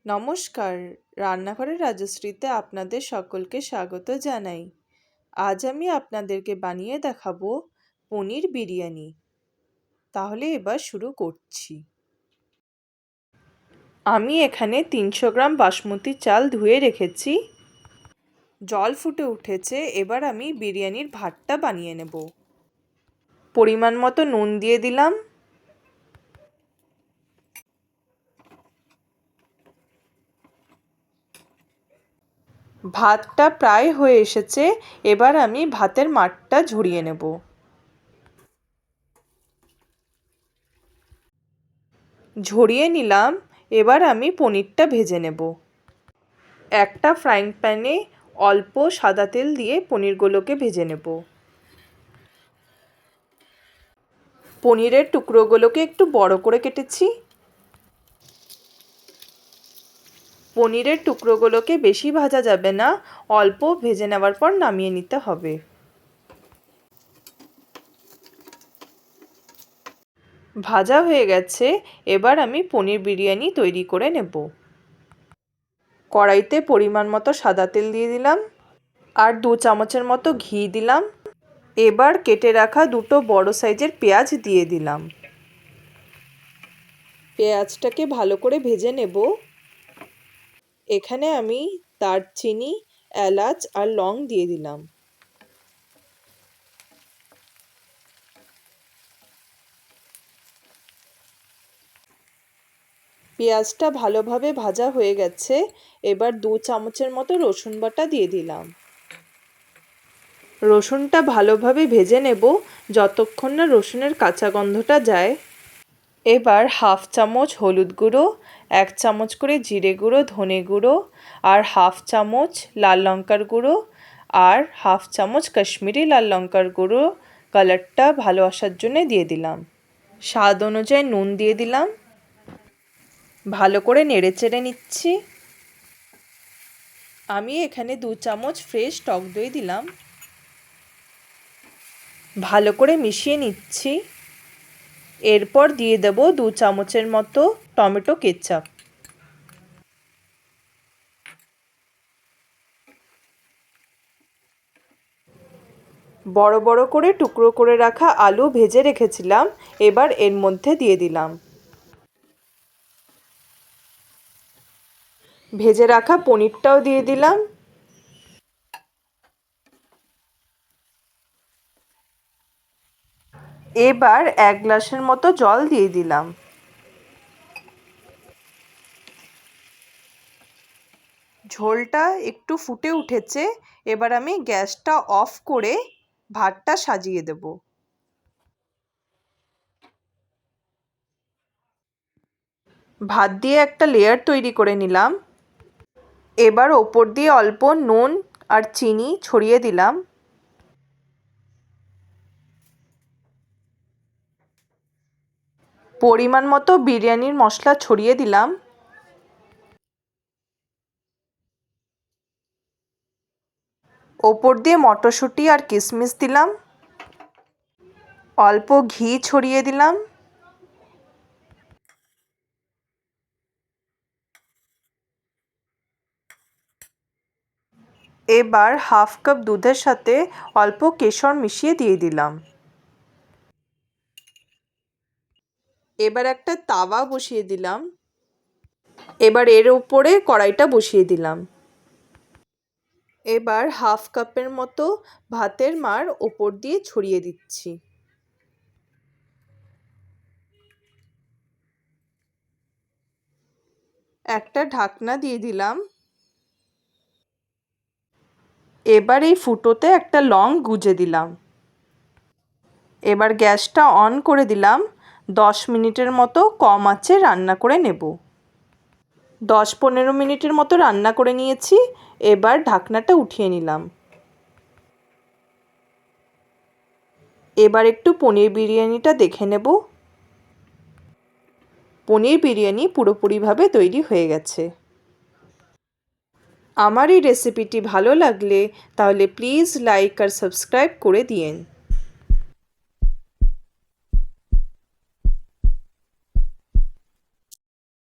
নমস্কার, রান্নাঘরের রাজশ্রীতে আপনাদের সকলকে স্বাগত জানাই। আজ আমি আপনাদেরকে বানিয়ে দেখাবো পনির বিরিয়ানি। তাহলে এবার শুরু করছি। আমি এখানে 300 গ্রাম বাসমতি চাল ধুয়ে রেখেছি। জল ফুটে উঠেছে, এবার আমি বিরিয়ানির ভাতটা বানিয়ে নেব। পরিমাণ মতো নুন দিয়ে দিলাম। ভাতটা প্রায় হয়ে এসেছে, এবার আমি ভাতের মাঠটা ঝরিয়ে নেব। ঝরিয়ে নিলাম, এবার আমি পনিরটা ভেজে নেব। একটা ফ্রাইং প্যানে অল্প সাদা তেল দিয়ে পনিরগুলোকে ভেজে নেব। পনিরের টুকরোগুলোকে একটু বড় করে কেটেছি। পনিরের টুকরোগুলোকে বেশি ভাজা যাবে না, অল্প ভেজে নেওয়ার পর নামিয়ে নিতে হবে। ভাজা হয়ে গেছে, এবার আমি পনির বিরিয়ানি তৈরি করে নেব। কড়াইতে পরিমাণ মতো সাদা তেল দিয়ে দিলাম আর 2 চামচের মতো ঘি দিলাম। এবার কেটে রাখা দুটো বড় সাইজের পেঁয়াজ দিয়ে দিলাম। পেঁয়াজটাকে ভালো করে ভেজে নেব। এখানে আমি দারচিনি, এলাচ আর লং দিয়ে দিলাম। পেঁয়াজটা ভালোভাবে ভাজা হয়ে গেছে, এবার 2 চামচের মতো রসুন বাটা দিয়ে দিলাম। রসুনটা ভালোভাবে ভেজে নেব যতক্ষণ না রসুনের কাঁচা গন্ধটা যায়। এবার হাফ চামচ হলুদ গুঁড়ো, 1 চামচ করে জিরে গুঁড়ো, ধনে গুঁড়ো আর হাফ চামচ লাল লঙ্কার গুঁড়ো আর হাফ চামচ কাশ্মীরি লাল লঙ্কার গুঁড়ো কালারটা ভালো আসার জন্য দিয়ে দিলাম। স্বাদ অনুযায়ী নুন দিয়ে দিলাম। ভালো করে নেড়েচেড়ে নিচ্ছি। আমি এখানে 2 চামচ ফ্রেশ টক দই দিলাম। ভালো করে মিশিয়ে নিচ্ছি। এরপর দিয়ে দেব 2 চামচের মতো টমেটো কেচাপ। বড় বড় করে টুকরো করে রাখা আলু ভেজে রেখেছিলাম, এবার এর মধ্যে দিয়ে দিলাম। ভেজে রাখা পনিরটাও দিয়ে দিলাম। এবার 1 গ্লাসের মতো জল দিয়ে দিলাম। ঝোলটা একটু ফুটে উঠেছে, এবার আমি গ্যাসটা অফ করে ভাতটা সাজিয়ে দেব। ভাত দিয়ে একটা লেয়ার তৈরি করে নিলাম। এবার ওপর দিয়ে অল্প নুন আর চিনি ছড়িয়ে দিলাম। পরিমাণ মতো বিরিয়ানির মশলা ছড়িয়ে দিলাম। ওপর দিয়ে মটরশুঁটি আর কিশমিশ দিলাম। অল্প ঘি ছড়িয়ে দিলাম। এবার হাফ কাপ দুধের সাথে অল্প কেশর মিশিয়ে দিয়ে দিলাম। এবার একটা তাওয়া বসিয়ে দিলাম। এবার এর উপরে কড়াইটা বসিয়ে দিলাম। এবার হাফ কাপের মতো ভাতের মাড় ওপর দিয়ে ছড়িয়ে দিচ্ছি। একটা ঢাকনা দিয়ে দিলাম। এবার এই ফুটোতে একটা লং গুজে দিলাম। এবার গ্যাসটা অন করে দিলাম। 10 মিনিটের মতো কম আঁচে রান্না করে নেব। 10-15 মিনিটের মতো রান্না করে নিয়েছি, এবার ঢাকনাটা উঠিয়ে নিলাম। এবার একটু পনির বিরিয়ানিটা দেখে নেব। পনির বিরিয়ানি পুরোপুরিভাবে তৈরি হয়ে গেছে। আমার এই রেসিপিটি ভালো লাগলে তাহলে প্লিজ লাইক আর সাবস্ক্রাইব করে দিয়েন।